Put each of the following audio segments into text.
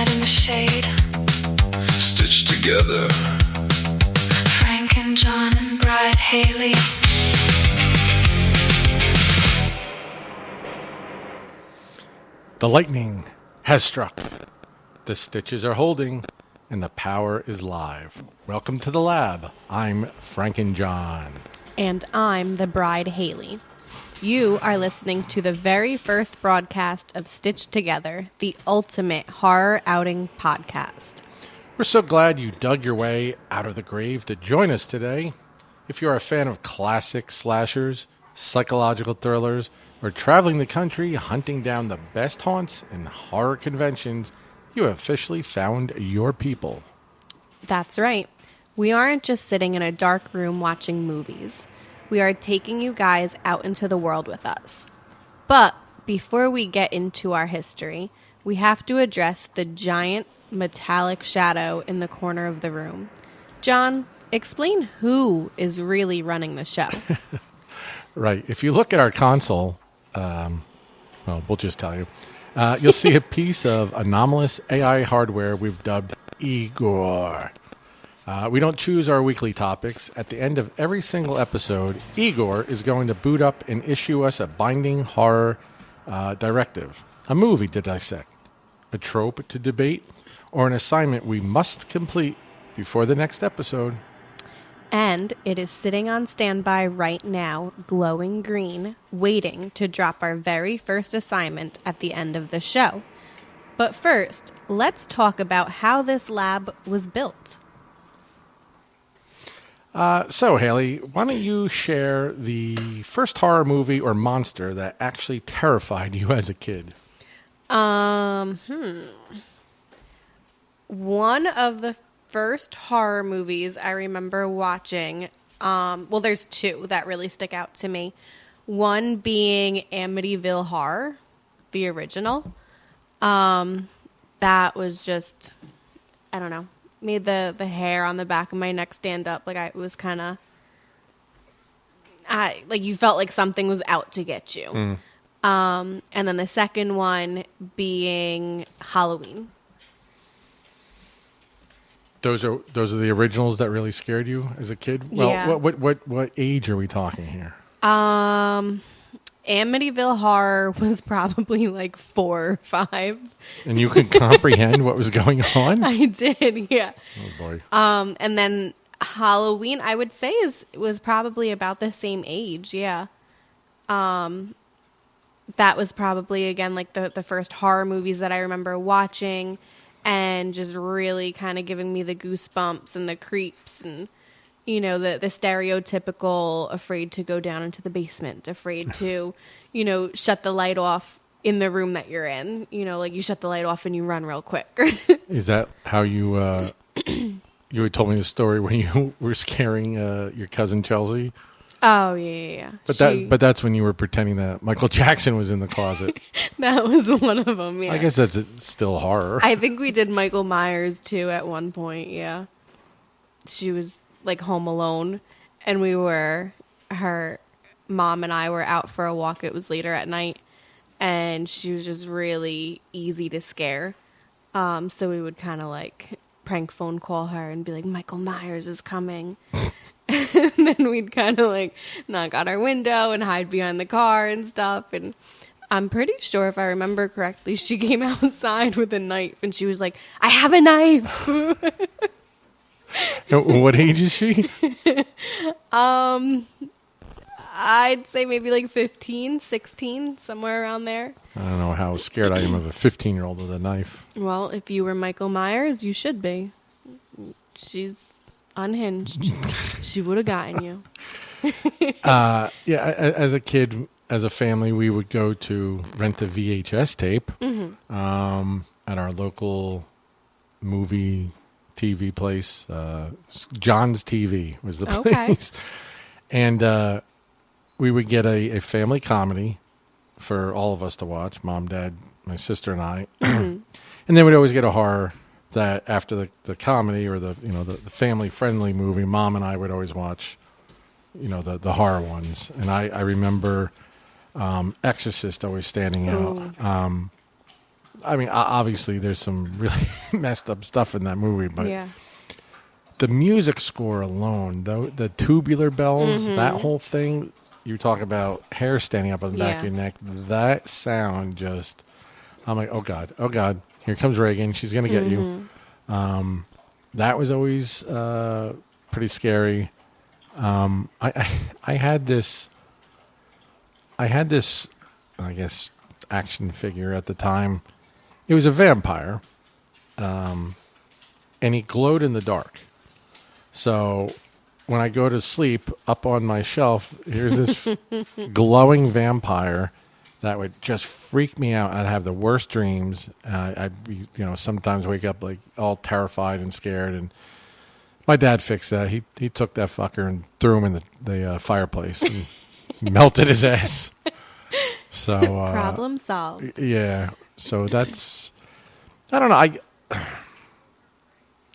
in the shade, stitched together. Franken-John and Bride-Haylee. The lightning has struck. The stitches are holding, and the power is live. Welcome to the lab. I'm Franken-John. And I'm the Bride-Haylee. You are listening to the very first broadcast of Stitched Together, the ultimate horror outing podcast. We're so glad you dug your way out of the grave to join us today. If you're a fan of classic slashers, psychological thrillers, or traveling the country hunting down the best haunts and horror conventions, you have officially found your people. That's right. We aren't just sitting in a dark room watching movies. We are taking you guys out into the world with us. But before we get into our history, we have to address the giant metallic shadow in the corner of the room. John, explain who is really running the show. Right. If you look at our console, we'll just tell you. You'll see a piece of anomalous AI hardware we've dubbed Eagor. We don't choose our weekly topics. At the end of every single episode, Eagor is going to boot up and issue us a binding horror directive, a movie to dissect, a trope to debate, or an assignment we must complete before the next episode. And it is sitting on standby right now, glowing green, waiting to drop our very first assignment at the end of the show. But first, let's talk about how this lab was built. So, Haley, why don't you share the first horror movie or monster that actually terrified you as a kid? One of the first horror movies I remember watching, there's two that really stick out to me. One being Amityville Horror, the original. That was just, I don't know, made the hair on the back of my neck stand up. Like it was kind of, like you felt like something was out to get you. And then the second one being Halloween. Those are the originals that really scared you as a kid? Well, yeah. What age are we talking here? Amityville Horror was probably like 4 or 5. And you could comprehend what was going on? I did, yeah. Oh, boy. And then Halloween, I would say, was probably about the same age, yeah. That was probably, again, like the first horror movies that I remember watching and just really kind of giving me the goosebumps and the creeps and, you know, the stereotypical afraid to go down into the basement, afraid to, you know, shut the light off in the room that you're in. You know, like you shut the light off and you run real quick. Is that how you you had told me the story when you were scaring your cousin Chelsea? Oh, yeah. But that's when you were pretending that Michael Jackson was in the closet. That was one of them, yeah. I guess that's still horror. I think we did Michael Myers, too, at one point, yeah. She was, like, home alone, and her mom and I were out for a walk. It was later at night, and she was just really easy to scare. So we would kind of, like, prank phone call her and be like, Michael Myers is coming. And then we'd kind of like knock on our window and hide behind the car and stuff. And I'm pretty sure, if I remember correctly, she came outside with a knife and she was like, I have a knife. What age is she? I'd say maybe like 15, 16, somewhere around there. I don't know how scared I am of a 15-year-old with a knife. Well, if you were Michael Myers, you should be. She's unhinged. She would have gotten you. Yeah, as a kid, as a family, we would go to rent a VHS tape at our local movie TV place. John's TV was the place. And we would get a family comedy for all of us to watch, Mom, Dad, my sister, and I. And then we'd always get a horror that after the comedy or the family friendly movie, Mom and I would always watch, the horror ones. And I remember Exorcist always standing out. I mean, obviously, there's some really messed up stuff in that movie, but Yeah. the music score alone, the tubular bells, that whole thing, you talk about hair standing up on the back of your neck, that sound just, I'm like, oh God, here comes Reagan, she's going to get you. That was always pretty scary. I had this, I guess, action figure at the time. It was a vampire, and he glowed in the dark. So when I go to sleep, up on my shelf, here's this glowing vampire that would just freak me out. I'd have the worst dreams. I'd be, sometimes wake up like all terrified and scared. And my dad fixed that. He took that fucker and threw him in the fireplace and melted his ass. So Problem solved. Yeah. So that's, I don't know.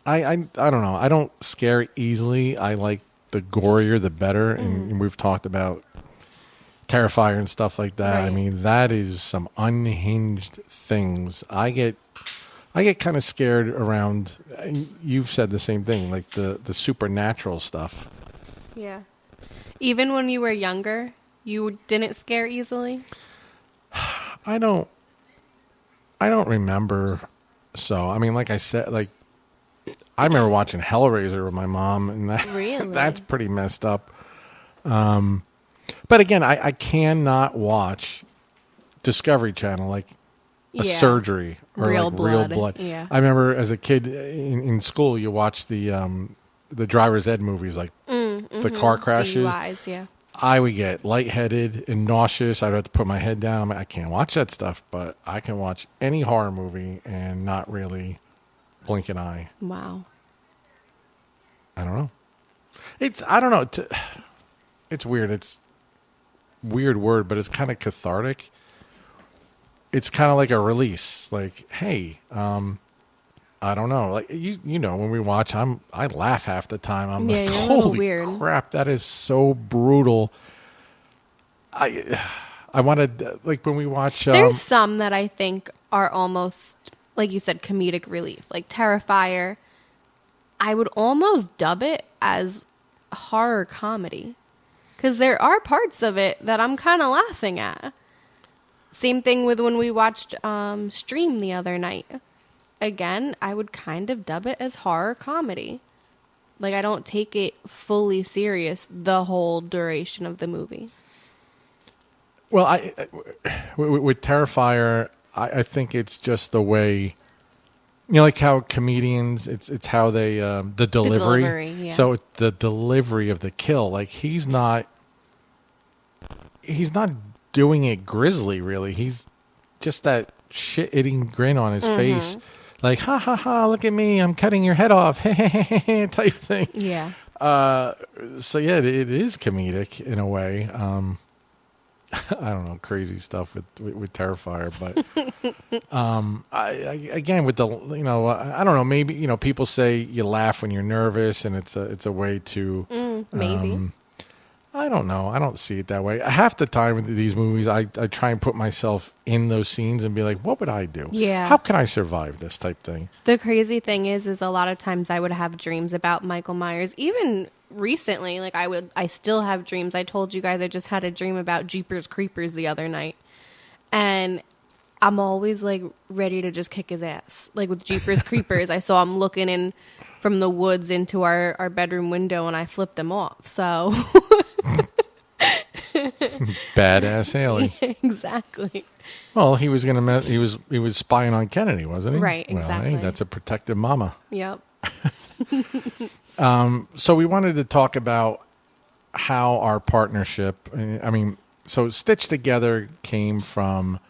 I don't know. I don't scare easily. I like the gorier, the better. And we've talked about Terrifier and stuff like that. Right. I mean, that is some unhinged things. I get kind of scared around. You've said the same thing, like the supernatural stuff. Yeah. Even when you were younger, you didn't scare easily? I don't remember. So, I mean, like I said, like, I remember watching Hellraiser with my mom, and that Really? that's pretty messed up. But again, I cannot watch Discovery Channel, like a surgery or Real like real blood. blood. Yeah. I remember as a kid in school, you watch the driver's ed movies, like the car crashes. DUIs, yeah. I would get lightheaded and nauseous. I'd have to put my head down. I'm like, I can't watch that stuff, but I can watch any horror movie and not really blink an eye. Wow. I don't know. I don't know. It's weird. It's a weird word, but it's kind of cathartic. It's kind of like a release. Like, hey, I don't know. Like you know, when we watch, I laugh half the time. I'm like, you're a little holy weird. crap, that is so brutal. I wanted, like, when we watch. There's some that I think are almost, like you said, comedic relief. Like Terrifier, I would almost dub it as horror comedy. Because there are parts of it that I'm kind of laughing at. Same thing with when we watched Stream the other night. Again, I would kind of dub it as horror comedy. Like, I don't take it fully serious the whole duration of the movie. Well, with Terrifier, I think it's just the way, like how comedians, it's how they, the delivery. Yeah. So the delivery of the kill, like he's not doing it grisly, really. He's just that shit-eating grin on his face. Like, ha ha ha, look at me, I'm cutting your head off, type thing. Yeah. So yeah, it is comedic in a way. I don't know, crazy stuff with Terrifier, but I again with the I don't know, maybe people say you laugh when you're nervous, and it's a way to Maybe. I don't know. I don't see it that way. Half the time with these movies, I try and put myself in those scenes and be like, what would I do? Yeah. How can I survive this type thing? The crazy thing is a lot of times I would have dreams about Michael Myers. Even recently, like I still have dreams. I told you guys I just had a dream about Jeepers Creepers the other night. And I'm always like ready to just kick his ass. Like with Jeepers Creepers, I saw him looking in from the woods into our bedroom window and I flipped him off. So Badass Haley. Exactly. Well, he was he was spying on Kennedy, wasn't he? Right, Well, exactly. hey, that's a protective mama. Yep. So we wanted to talk about how our partnership, so Stitch Together came from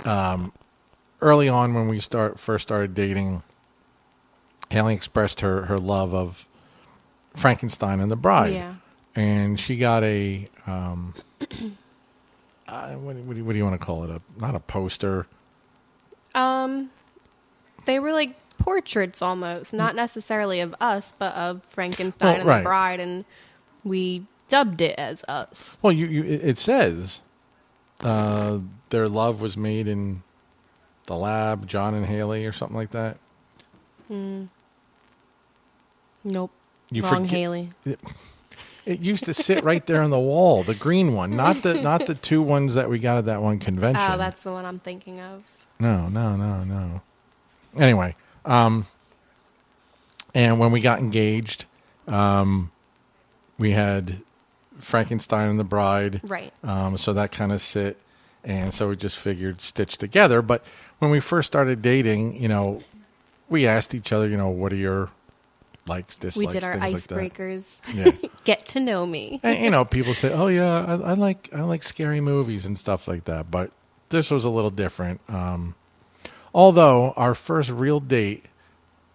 early on when we first started dating. Haley expressed her love of Frankenstein and the Bride. Yeah. And she got a, what do you want to call it? Not a poster. They were like portraits almost, not necessarily of us, but of Frankenstein and right. the Bride, and we dubbed it as us. Well, it says their love was made in the Lab, John and Haley, or something like that. Nope. You Wrong forget- Haley. It used to sit right there on the wall, the green one, not the two ones that we got at that one convention. Oh, that's the one I'm thinking of. No. Anyway, and when we got engaged, we had Frankenstein and the Bride. Right. So that kind of sit, and so we just figured stitch together. But when we first started dating, we asked each other, what are your likes, dislikes, We did our things like that. icebreakers. Yeah. Get to know me. And, people say, "Oh yeah, I like scary movies and stuff like that." But this was a little different. Although our first real date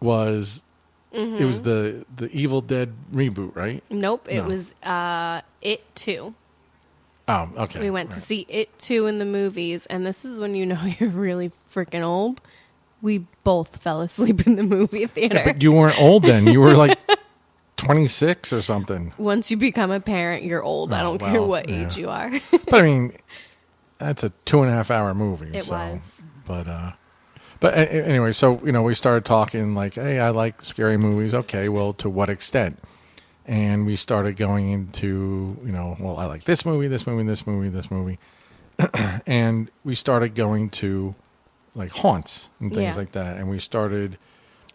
was it was the Evil Dead reboot, right? Nope. It No. was It 2. Oh, okay. We went to Right. see It 2 in the movies, and this is when you're really freaking old. We both fell asleep in the movie theater. Yeah, but you weren't old then. You were like 26 or something. Once you become a parent, you're old. I don't care well, what yeah. age you are. But I mean, that's a 2.5 hour movie. It so. was. But anyway, so we started talking like, hey, I like scary movies. Okay, well, to what extent? And we started going into, well, I like this movie, this movie, this movie, this movie, and we started going to like haunts and things Yeah. like that. And we started.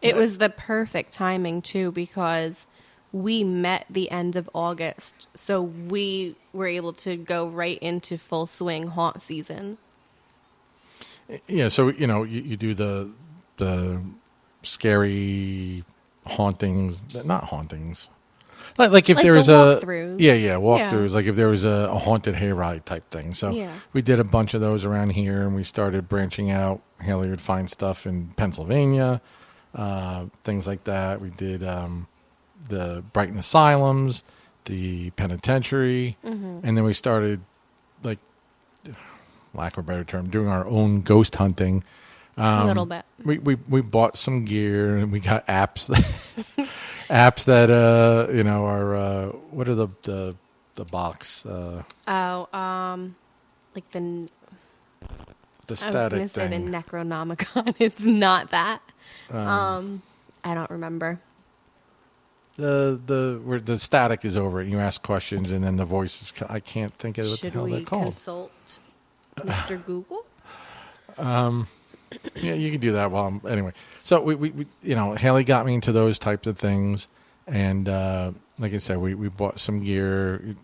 It was the perfect timing, too, because we met the end of August. So we were able to go right into full swing haunt season. Yeah, so you do the scary hauntings, not hauntings, like if Like there the was a walkthroughs. walkthroughs, Yeah. like if there was a haunted hayride type thing. So Yeah. we did a bunch of those around here, and we started branching out. Haley would find stuff in Pennsylvania, things like that. We did the Brighton Asylums, the penitentiary, and then we started, like, lack of a better term, doing our own ghost hunting. A little bit. We bought some gear, and we got apps that are what are the box Like the the I was static going to say the thing. Necronomicon. It's not that. I don't remember. Where the static is over it, and you ask questions, and then the voices. I can't think of what Should the hell we they're called. consult Mr. Google? Yeah, you can do that. Anyway, so we Haley got me into those types of things, and like I said, we bought some gear.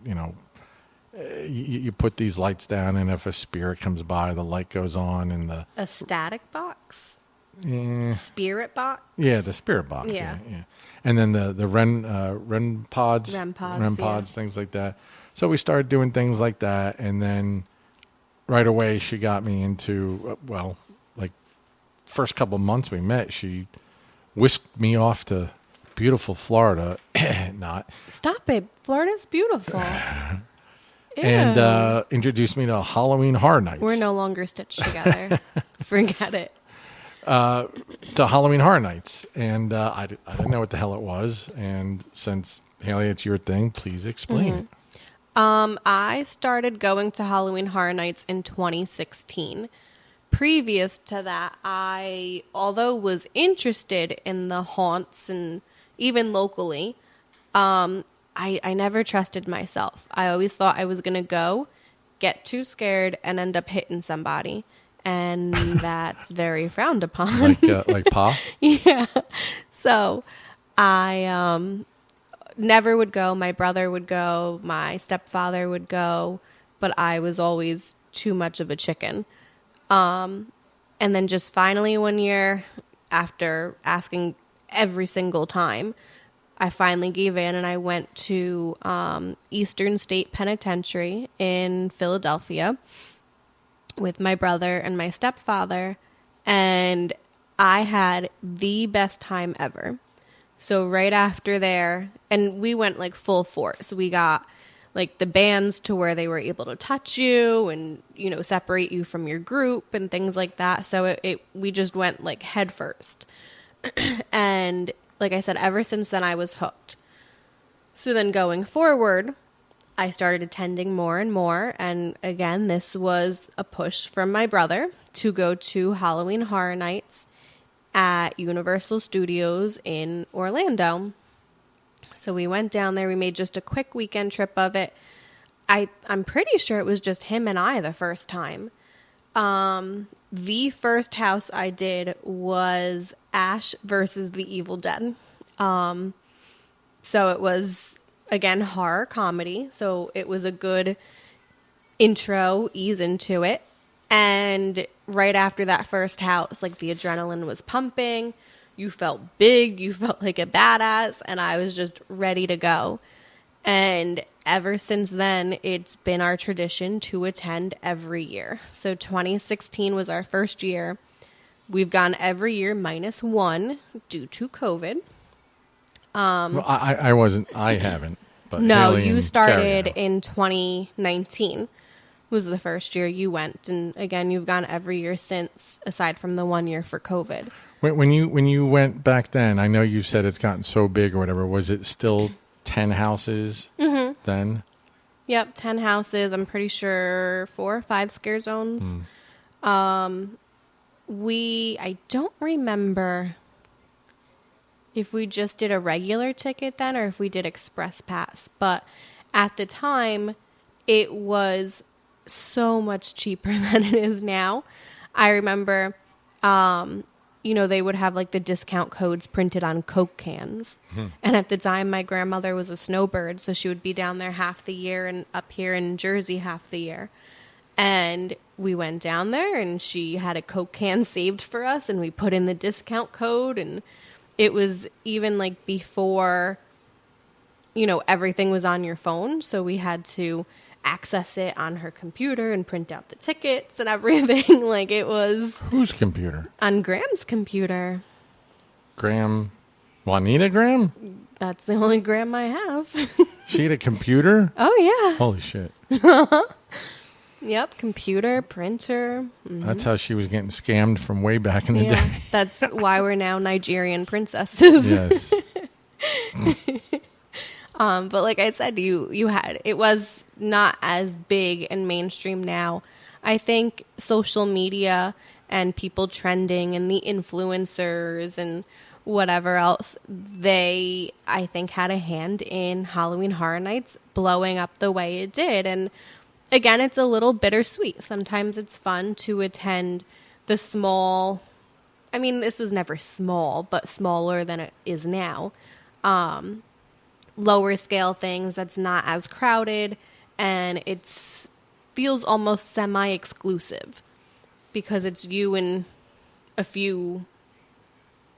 You put these lights down, and if a spirit comes by, the light goes on, and A static box? the Spirit box? the spirit box. Yeah. Yeah. And then the REM pods, REM pods, yeah. things like that. So we started doing things like that, and then right away she got me into like first couple of months we met, she whisked me off to beautiful Florida. Not. Stop it. Florida's beautiful. And Ew. introduced me to Halloween Horror Nights. We're no longer stitched together. Forget it. To Halloween Horror Nights. And I didn't know what the hell it was. And since, Haley, it's your thing, please explain it. I started going to Halloween Horror Nights in 2016. Previous to that, I, although was interested in the haunts and even locally, I never trusted myself. I always thought I was going to go, get too scared, and end up hitting somebody. And that's very frowned upon. Like Pa? Yeah. So I never would go. My brother would go. My stepfather would go. But I was always too much of a chicken. And then just finally one year, after asking every single time, I finally gave in and I went to Eastern State Penitentiary in Philadelphia with my brother and my stepfather, and I had the best time ever. So right after there, and we went like full force. We got like the bands to where they were able to touch you and, separate you from your group and things like that. So we just went like head first. And like I said, ever since then I was hooked. So then going forward, I started attending more and more. And again, this was a push from my brother to go to Halloween Horror Nights at Universal Studios in Orlando. So we went down there. We made just a quick weekend trip of it. I'm pretty sure it was just him and I the first time. The first house I did was Ash versus the Evil Dead. So it was, again, horror comedy. So it was a good intro, ease into it. And right after that first house, like, the adrenaline was pumping. You felt big. You felt like a badass. And I was just ready to go. And ever since then, it's been our tradition to attend every year. So 2016 was our first year. We've gone every year minus one due to COVID. Well, I haven't. But No, Haley you and started Carrie have. in 2019 was the first year you went. And again, you've gone every year since, aside from the 1 year for COVID. When you went back then, I know you said it's gotten so big or whatever. Was it still 10 houses then? Yep, 10 houses. I'm pretty sure 4 or 5 scare zones. I don't remember if we just did a regular ticket then or if we did express pass. But at the time, it was so much cheaper than it is now. I remember, they would have like the discount codes printed on Coke cans. And at the time, my grandmother was a snowbird, so she would be down there half the year and up here in Jersey half the year. And we went down there and she had a Coke can saved for us and we put in the discount code. And it was even like before, everything was on your phone. So we had to access it on her computer and print out the tickets and everything. Like, it was Whose computer? on Graham's computer. Graham? Juanita Graham? That's the only Graham I have. She had a computer? Oh, yeah. Holy shit. Yep. Computer, printer. That's how she was getting scammed from way back in the Yeah. day. That's why we're now Nigerian princesses. Yes. But like I said, it was not as big and mainstream now. I think social media and people trending and the influencers and whatever else, I think had a hand in Halloween Horror Nights blowing up the way it did. And again, it's a little bittersweet. Sometimes it's fun to attend the small, this was never small, but smaller than it is now. Lower scale things that's not as crowded, and feels almost semi-exclusive because it's you and a few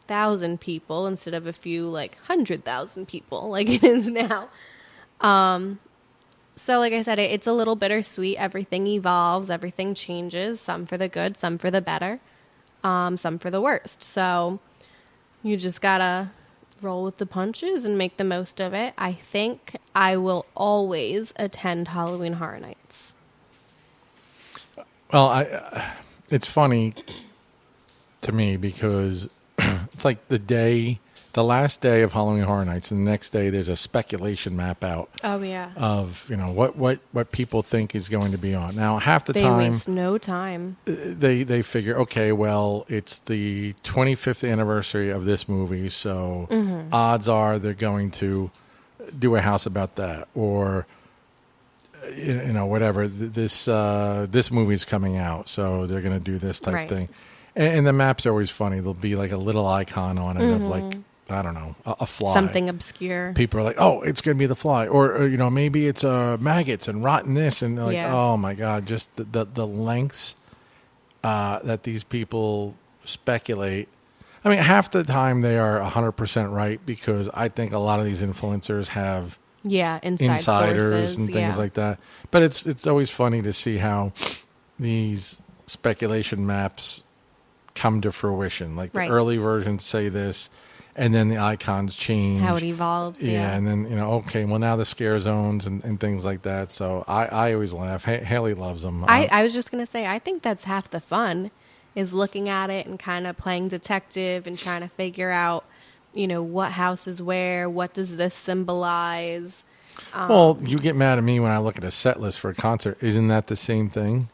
thousand people instead of a few 100,000 people like it is now. So like I said, it's a little bittersweet. Everything evolves, everything changes, some for the good, some for the better, some for the worst. So you just gotta roll with the punches and make the most of it. I think I will always attend Halloween Horror Nights. Well, it's funny to me because it's like the last day of Halloween Horror Nights, and the next day there's a speculation map out. Oh yeah. Of what people think is going to be on. Now half the They time waste no time. they figure, okay, well, it's the 25th anniversary of this movie, so odds are they're going to do a house about that, or whatever. This movie's coming out, so they're going to do this type thing. And the maps are always funny. There'll be like a little icon on it of I don't know, a fly. Something obscure. People are like, oh, it's going to be the fly. Or maybe it's maggots and rotten this. And they're like, oh, my God, just the lengths that these people speculate. I mean, half the time they are 100% right because I think a lot of these influencers have insiders sources, and things like that. But it's always funny to see how these speculation maps come to fruition. Like the early versions say this, and then the icons change. How it evolves. Yeah, and then, okay, well, now the scare zones and things like that. So I always laugh. Haley loves them. I was just going to say, I think that's half the fun, is looking at it and kind of playing detective and trying to figure out, what house is where, what does this symbolize. Well, you get mad at me when I look at a set list for a concert. Isn't that the same thing?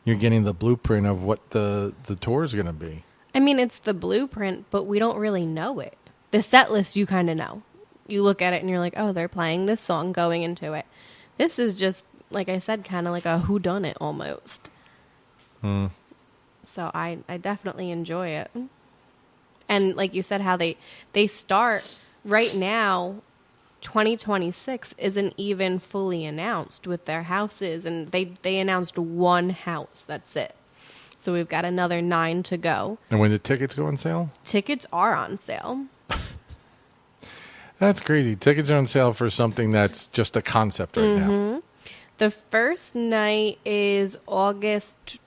You're getting the blueprint of what the tour is going to be. I mean, it's the blueprint, but we don't really know it. The set list, you kind of know. You look at it and you're like, oh, they're playing this song going into it. This is just, like I said, kind of like a whodunit almost. So I definitely enjoy it. And like you said, how they start right now, 2026 isn't even fully announced with their houses. And they announced one house. That's it. So we've got another 9 to go. And when the tickets go on sale? Tickets are on sale. That's crazy. Tickets are on sale for something that's just a concept right now. The first night is August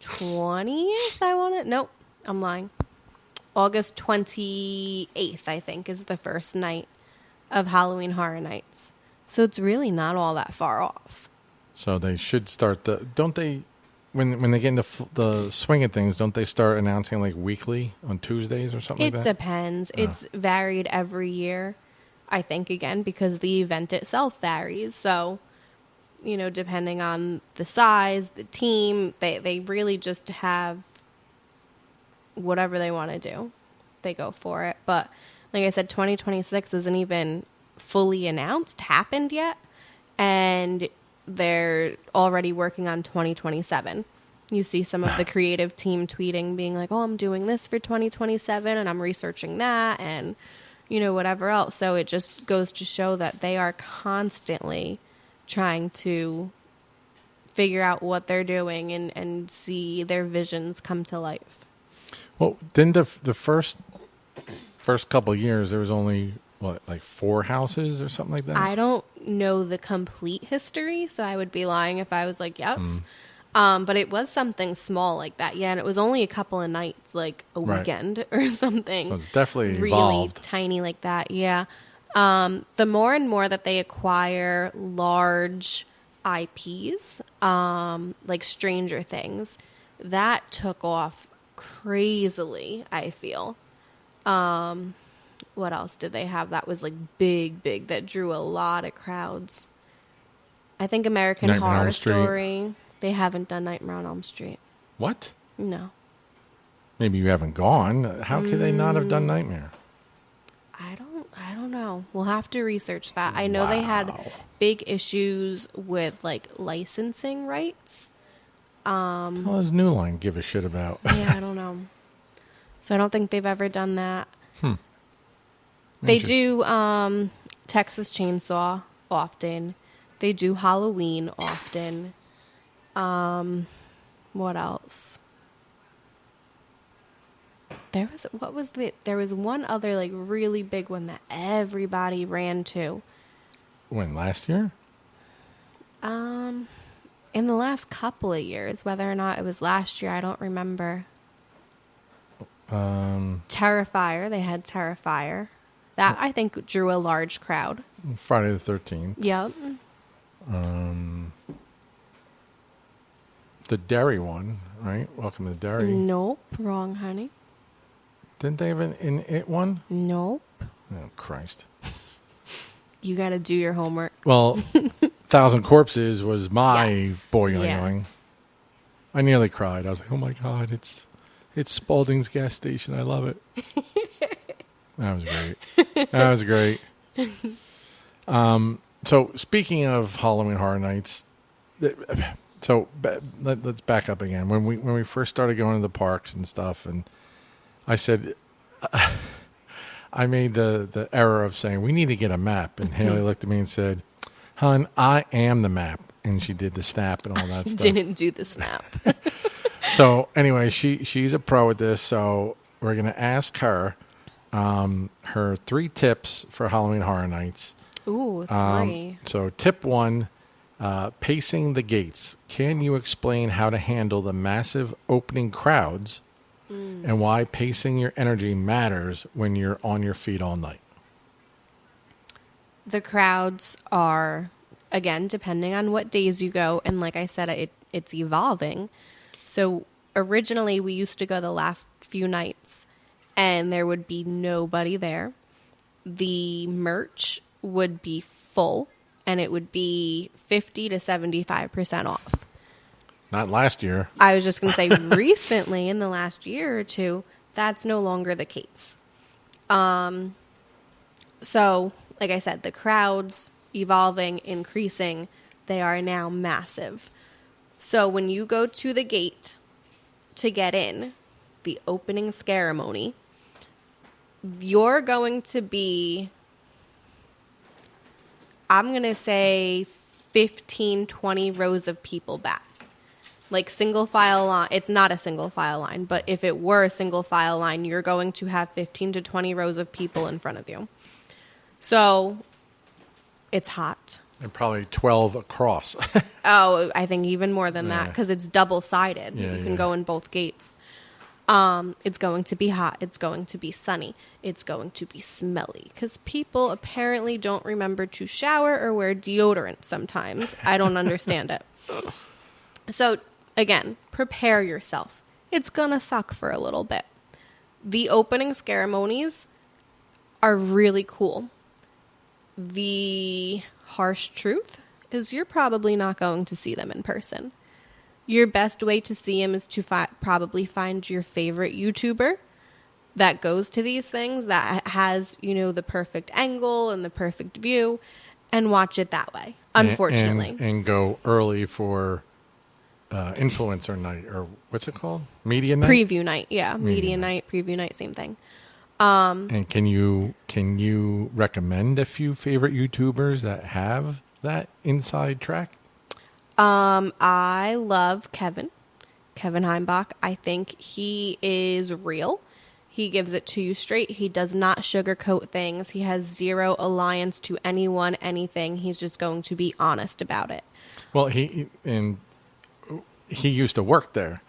20th, I want it. Nope, I'm lying. August 28th, I think, is the first night of Halloween Horror Nights. So it's really not all that far off. So they should start don't they, when they get into the swing of things, don't they start announcing like weekly on Tuesdays or something like that? It depends. It's varied every year, I think, again, because the event itself varies. So, you know, depending on the size, the team, they really just have whatever they want to do. They go for it. But like I said, 2026 isn't even fully announced, happened yet. And they're already working on 2027. You see some of the creative team tweeting, being like, oh, I'm doing this for 2027 and I'm researching that and, you know, whatever else. So it just goes to show that they are constantly trying to figure out what they're doing and see their visions come to life. Well, then the first couple of years, there was only, what, like 4 houses or something like that? I don't know the complete history, so I would be lying if I was like, yes. But it was something small like that, yeah, and it was only a couple of nights, like a weekend or something. So it's definitely really evolved. Tiny like that, yeah. The more and more that they acquire large IPs, like Stranger Things, that took off crazily, I feel. What else did they have that was like big, that drew a lot of crowds? I think American Horror Story. They haven't done Nightmare on Elm Street. What? No. Maybe you haven't gone. How could they not have done Nightmare? I don't know. We'll have to research that. I know they had big issues with like licensing rights. How does New Line give a shit about? Yeah, I don't know. So I don't think they've ever done that. They do Texas Chainsaw often. They do Halloween often. What else? There was one other like really big one that everybody ran to. When, last year? In the last couple of years, whether or not it was last year, I don't remember. Terrifier, they had Terrifier. That I think drew a large crowd. Friday the 13th. Yep. The Derry one, right? Welcome to Derry. Nope, wrong, honey. Didn't they have an It one? Nope. Oh, Christ. You got to do your homework. Well, Thousand Corpses was my boy yoing. I nearly cried. I was like, oh my God, it's Spalding's gas station. I love it. That was great. So speaking of Halloween Horror Nights, so let's back up again. When we first started going to the parks and stuff, and I said, I made the error of saying, we need to get a map. And Haley looked at me and said, hon, I am the map. And she did the snap and all that stuff. Didn't do the snap. So anyway, she's a pro at this. So we're going to ask her her 3 tips for Halloween Horror Nights. Ooh, 3. So tip 1, pacing the gates. Can you explain how to handle the massive opening crowds and why pacing your energy matters when you're on your feet all night? The crowds are, again, depending on what days you go, and like I said, it's evolving. So originally we used to go the last few nights, and there would be nobody there. The merch would be full, and it would be 50 to 75% off. Not last year. I was just going to say recently, in the last year or two, that's no longer the case. So, like I said, the crowds evolving, increasing, they are now massive. So when you go to the gate to get in, the opening ceremony, you're going to be, I'm going to say 15, 20 rows of people back. Like single file line. It's not a single file line, but if it were a single file line, you're going to have 15 to 20 rows of people in front of you. So it's hot. And probably 12 across. Oh, I think even more than that, because it's double-sided. Yeah, you can go in both gates. It's going to be hot. It's going to be sunny. It's going to be smelly, because people apparently don't remember to shower or wear deodorant sometimes. I don't understand it. So, again, prepare yourself. It's going to suck for a little bit. The opening ceremonies are really cool. The harsh truth is you're probably not going to see them in person. Your best way to see them is to probably find your favorite YouTuber that goes to these things, that has, you know, the perfect angle and the perfect view, and watch it that way, unfortunately. And go early for influencer night, or what's it called? Media night? Preview night, yeah. Media night, preview night, same thing. And can you recommend a few favorite YouTubers that have that inside track? I love Kevin Heimbach. I think he is real. He gives it to you straight. He does not sugarcoat things. He has zero alliance to anyone, anything. He's just going to be honest about it. Well, he used to work there,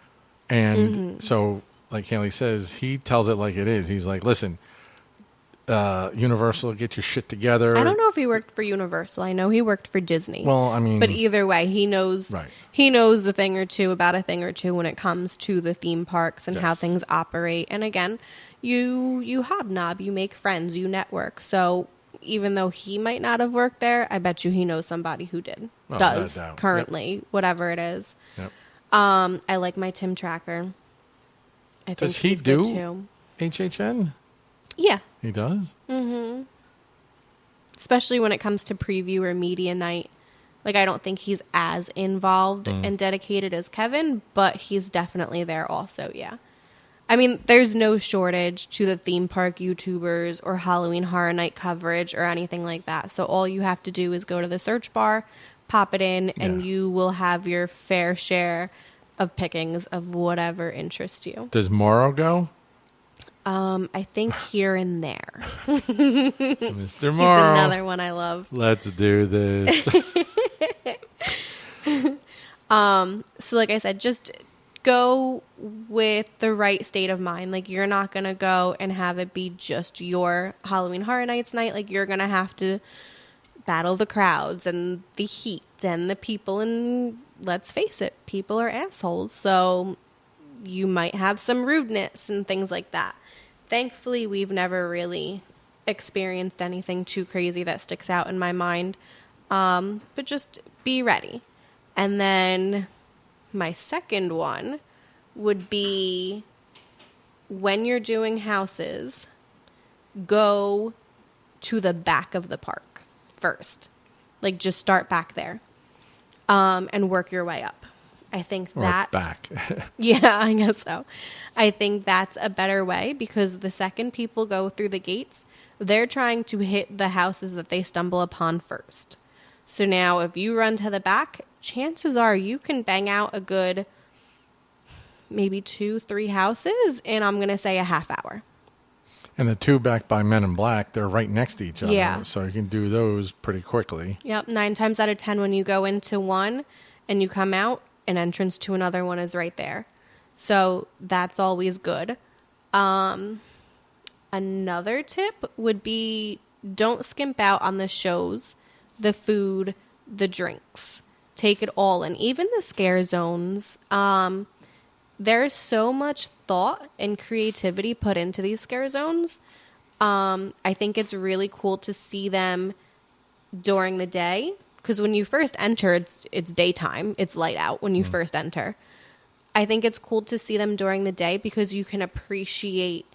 and so. Like Haley says, he tells it like it is. He's like, listen, Universal, get your shit together. I don't know if he worked for Universal. I know he worked for Disney. Well, I mean... But either way, he knows right. He knows a thing or two about a thing or two when it comes to the theme parks and how things operate. And again, you hobnob, you make friends, you network. So even though he might not have worked there, I bet you he knows somebody who did. Does, currently, whatever it is. Yep. I like my Tim Tracker. I think does he do HHN? Yeah. He does? Mm-hmm. Especially when it comes to preview or media night. Like, I don't think he's as involved and dedicated as Kevin, but he's definitely there also, yeah. I mean, there's no shortage to the theme park YouTubers or Halloween Horror Night coverage or anything like that. So all you have to do is go to the search bar, pop it in, and you will have your fair share of pickings of whatever interests you. Does Morrow go? I think here and there. Mr. Morrow. He's another one I love. Let's do this. So like I said, just go with the right state of mind. Like, you're not going to go and have it be just your Halloween Horror Nights night. Like, you're going to have to battle the crowds and the heat and the people, and let's face it, people are assholes. So you might have some rudeness and things like that. Thankfully, we've never really experienced anything too crazy that sticks out in my mind. But just be ready. And then my second one would be, when you're doing houses, go to the back of the park first. Like, just start back there and work your way up. I think that's... back. Yeah, I guess so. I think that's a better way, because the second people go through the gates, they're trying to hit the houses that they stumble upon first. So now if you run to the back, chances are you can bang out a good maybe 2-3 houses in, I'm going to say, a half hour. And the two back by Men in Black, they're right next to each other. Yeah. So you can do those pretty quickly. Yep. 9 times out of 10, when you go into one and you come out, an entrance to another one is right there. So that's always good. Another tip would be, don't skimp out on the shows, the food, the drinks. Take it all in. Even the scare zones. There's so much thought and creativity put into these scare zones. I think it's really cool to see them during the day, because when you first enter, it's daytime. It's light out when you first enter. I think it's cool to see them during the day because you can appreciate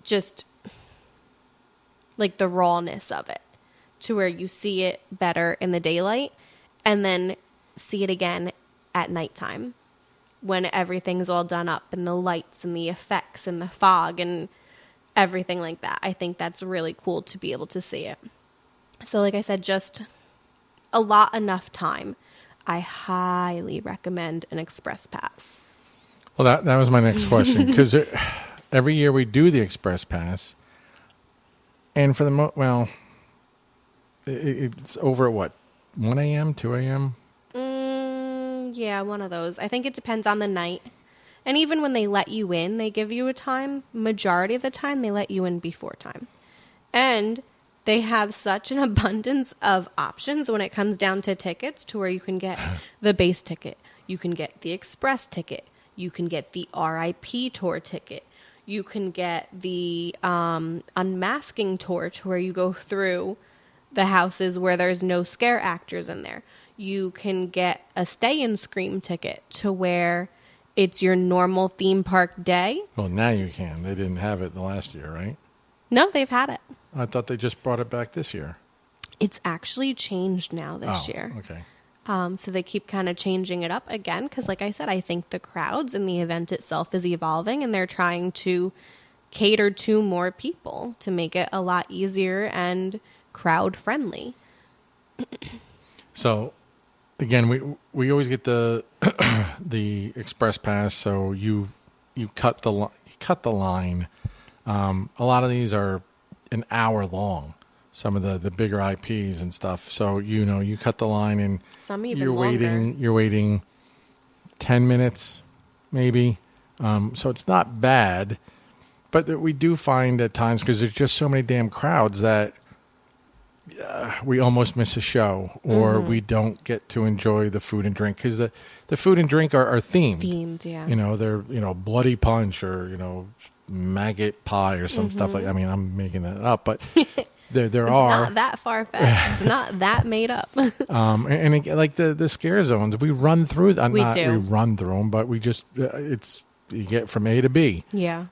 just like the rawness of it, to where you see it better in the daylight and then see it again at nighttime when everything's all done up and the lights and the effects and the fog and everything like that. I think that's really cool to be able to see it. So like I said, just enough time. I highly recommend an express pass. Well, that was my next question, because every year we do the express pass, and for the it's over at what, 1 a.m., 2 a.m.? Yeah, one of those. I think it depends on the night. And even when they let you in, they give you a time. Majority of the time, they let you in before time. And they have such an abundance of options when it comes down to tickets, to where you can get the base ticket. You can get the express ticket. You can get the RIP tour ticket. You can get the unmasking tour, to where you go through the houses where there's no scare actors in there. You can get a stay and scream ticket, to where it's your normal theme park day. Well, now you can. They didn't have it the last year, right? No, they've had it. I thought they just brought it back this year. It's actually changed now this year. Okay. So they keep kind of changing it up again because, like I said, I think the crowds and the event itself is evolving, and they're trying to cater to more people to make it a lot easier and crowd friendly. So, again, we always get the the express pass. So you cut the line. A lot of these are an hour long. Some of the bigger IPs and stuff. So you cut the line, and some even longer. You're waiting 10 minutes, maybe. So it's not bad, but we do find at times, because there's just so many damn crowds, that we almost miss a show, or we don't get to enjoy the food and drink, because the food and drink are themed. Themed, yeah. They're bloody punch, or maggot pie, or some stuff like. I mean, I'm making that up, but. There it's are. Not that far-fetched. It's not that made up. And again, like the scare zones, we run through. We run through them, but we just you get from A to B. Yeah.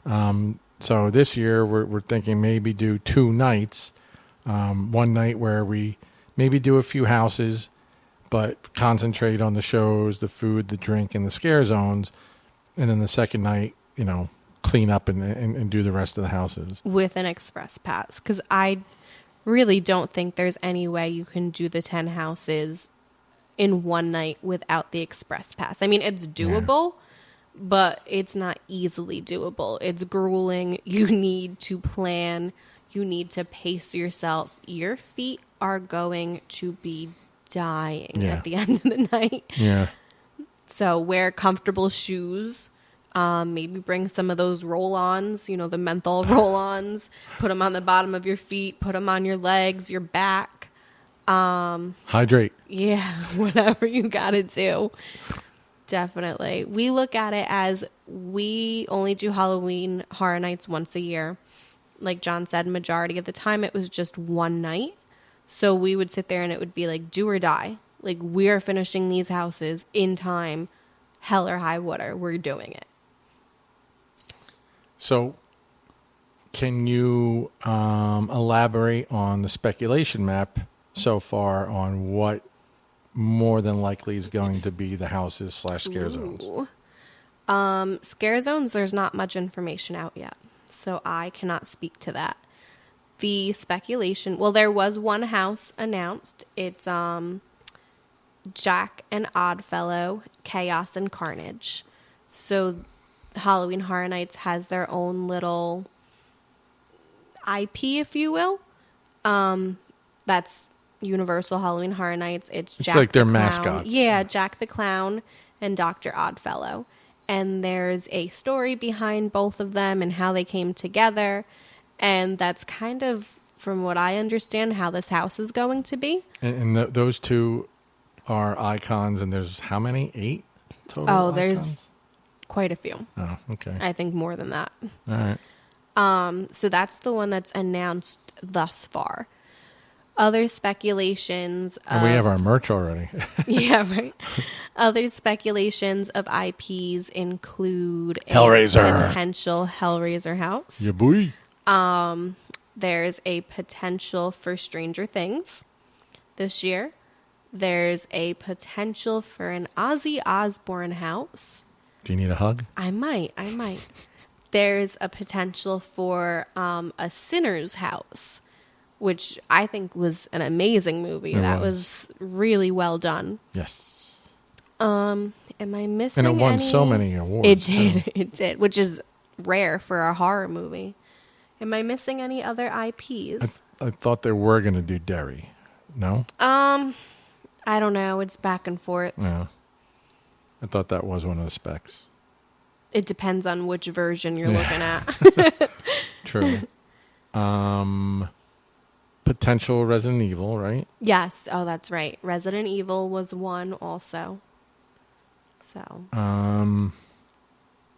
So this year we're thinking maybe do 2 nights. One night where we maybe do a few houses, but concentrate on the shows, the food, the drink, and the scare zones, and then the second night, clean up and do the rest of the houses with an express pass, because I really don't think there's any way you can do the 10 houses in one night without the express pass. I mean, it's doable, but it's not easily doable. It's grueling. You need to plan. You need to pace yourself. Your feet are going to be dying at the end of the night. Yeah. So wear comfortable shoes. Maybe bring some of those roll-ons, the menthol roll-ons. Put them on the bottom of your feet. Put them on your legs, your back. Hydrate. Yeah, whatever you got to do. Definitely. We look at it as we only do Halloween Horror Nights once a year. Like John said, majority of the time it was just one night. So we would sit there and it would be like do or die. Like, we're finishing these houses in time. Hell or high water, we're doing it. So, can you elaborate on the speculation map so far on what more than likely is going to be the houses / scare zones? Scare zones, there's not much information out yet, so I cannot speak to that. The speculation, well, there was one house announced. It's Jack and Oddfellow, Chaos and Carnage. So Halloween Horror Nights has their own little IP, if you will. That's Universal Halloween Horror Nights. It's Jack like their the Clown. mascots. Yeah, Jack the Clown and Dr. Oddfellow. And there's a story behind both of them and how they came together. And that's kind of, from what I understand, how this house is going to be. And those two are icons, and there's how many? 8 total? Oh, icons? There's quite a few. Oh, okay. I think more than that. All right. So that's the one that's announced thus far. Other speculations And we have our merch already. yeah, right. Other speculations of IPs include Hellraiser. a potential Hellraiser house. Yeah, boy. There's a potential for Stranger Things this year. There's a potential for an Ozzy Osbourne house. Do you need a hug? I might. There's a potential for a Sinner's house, which I think was an amazing movie. That was really well done. Yes. Am I missing And it won any? so many awards. It did. too. It did, which is rare for a horror movie. Am I missing any other IPs? I thought they were going to do Derry. No? I don't know. It's back and forth. Yeah. I thought that was one of the specs. It depends on which version you're looking at. True. Potential Resident Evil, right? Yes. Oh, that's right. Resident Evil was one also. So.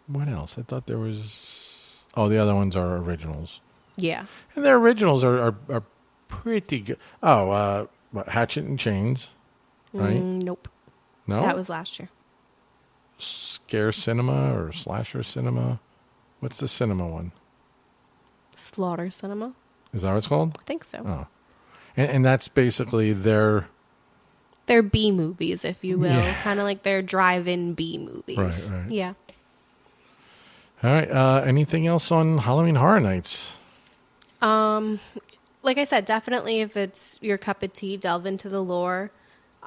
What else? I thought there was... Oh, the other ones are originals. Yeah. And their originals are pretty good. Oh, what, Hatchet and Chains, right? Nope. No? That was last year. Scare Cinema or Slasher Cinema? What's the cinema one? Slaughter Cinema. Is that what it's called? I think so. Oh. And that's basically their... They're B movies, if you will. Yeah. Kind of like their drive-in B movies. Right. Yeah. All right. Anything else on Halloween Horror Nights? Like I said, definitely if it's your cup of tea, delve into the lore.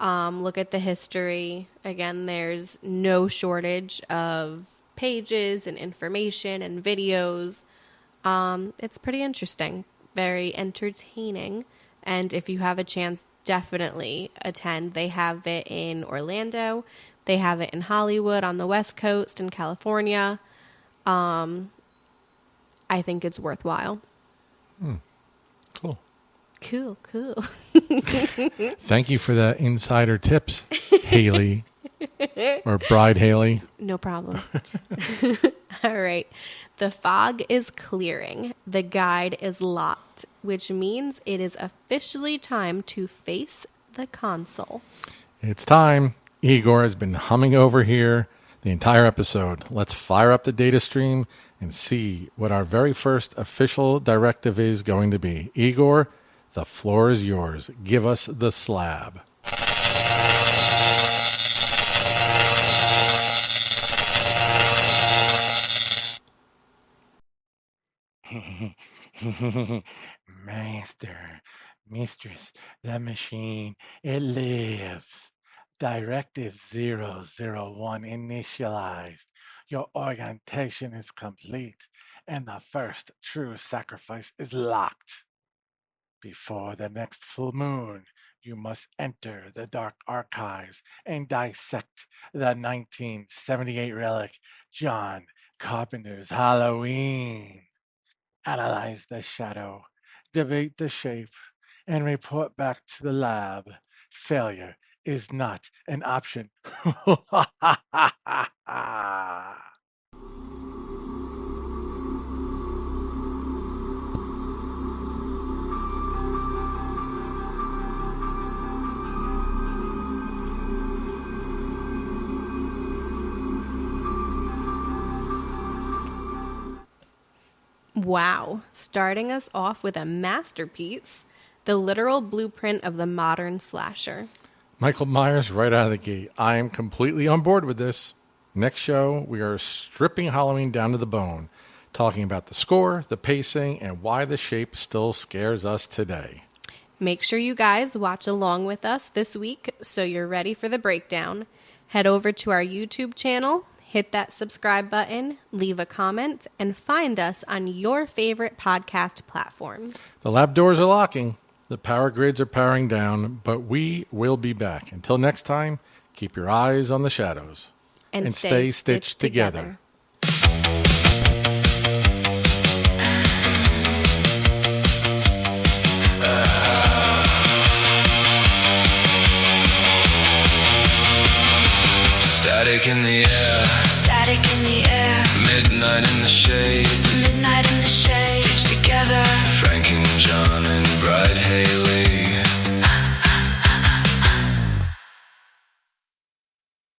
Look at the history. Again, there's no shortage of pages and information and videos. It's pretty interesting, very entertaining. And if you have a chance, definitely attend. They have it in Orlando. They have it in Hollywood on the West Coast in California. I think it's worthwhile. Cool. Cool. Thank you for the insider tips, Haley. Or Bride-Haylee. No problem. All right. The fog is clearing. The guide is locked, which means it is officially time to face the console. It's time. Eagor has been humming over here the entire episode. Let's fire up the data stream and see what our very first official directive is going to be. Eagor, the floor is yours. Give us the slab. Master, mistress, the machine, it lives. Directive 001 initialized. Your orientation is complete, and the first true sacrifice is locked. Before the next full moon, you must enter the dark archives and dissect the 1978 relic, John Carpenter's Halloween. Analyze the shadow, debate the shape, and report back to the lab. Failure is not an option. Wow. Starting us off with a masterpiece, the literal blueprint of the modern slasher. Michael Myers right out of the gate. I am completely on board with this. Next show, we are stripping Halloween down to the bone, talking about the score, the pacing, and why the shape still scares us today. Make sure you guys watch along with us this week so you're ready for the breakdown. Head over to our YouTube channel, hit that subscribe button, leave a comment, and find us on your favorite podcast platforms. The lab doors are locking. The power grids are powering down, but we will be back. Until next time, keep your eyes on the shadows. And stay stitched together. Static in the air, Static in the air, midnight in the shade, midnight in the shade. stitched together, Franken